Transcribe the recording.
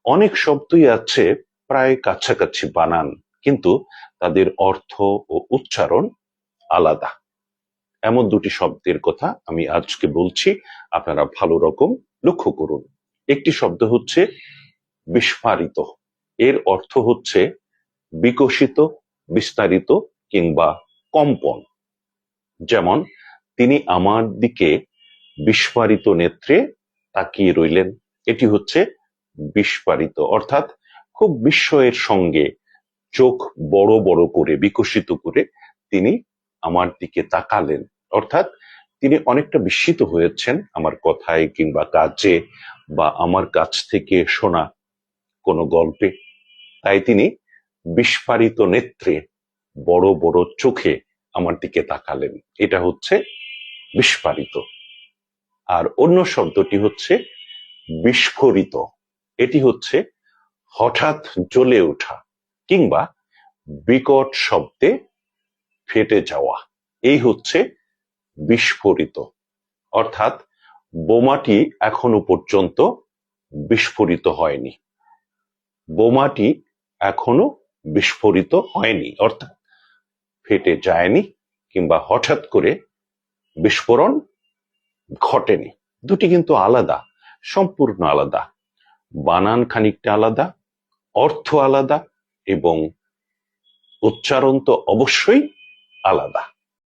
অনেক শব্দই আছে প্রায় কাছাকাছি বানান, কিন্তু তাদের অর্থ ও উচ্চারণ আলাদা। এমন দুটি শব্দের কথা আমি আজকে বলছি, আপনারা ভালো রকম লক্ষ্য করুন। একটি শব্দ হচ্ছে বিস্ফারিত। এর অর্থ হচ্ছে বিকশিত, বিস্তারিত কিংবা কম্পন। যেমন, তিনি আমার দিকে বিস্ফারিত নেত্রে তাকিয়ে রইলেন। এটি হচ্ছে বিস্ফারিত, অর্থাৎ খুব বিস্ময়ের সঙ্গে চোখ বড় বড় করে, বিকশিত করে তিনি আমার দিকে তাকালেন। অর্থাৎ তিনি অনেকটা বিস্মিত হয়েছেন আমার কথায় কিংবা কাজে বা আমার কাছ থেকে শোনা কোনো গল্পে। তাই তিনি বিস্ফারিত নেত্রে, বড় বড় চোখে আমার দিকে তাকালেন। এটা হচ্ছে বিস্ফারিত। আর অন্য শব্দটি হচ্ছে বিস্ফোরিত। এটি হচ্ছে হঠাৎ জ্বলে ওঠা কিংবা বিকট শব্দে ফেটে যাওয়া। এই হচ্ছে বিস্ফোরিত। অর্থাৎ বোমাটি এখনো পর্যন্ত বিস্ফোরিত হয়নি। বোমাটি এখনো বিস্ফোরিত হয়নি, অর্থাৎ ফেটে যায়নি কিংবা হঠাৎ করে বিস্ফোরণ ঘটেনি। দুটি কিন্তু আলাদা, সম্পূর্ণ আলাদা। বানান খানিকটা আলাদা, অর্থ আলাদা এবং উচ্চারণ তো অবশ্যই আলাদা।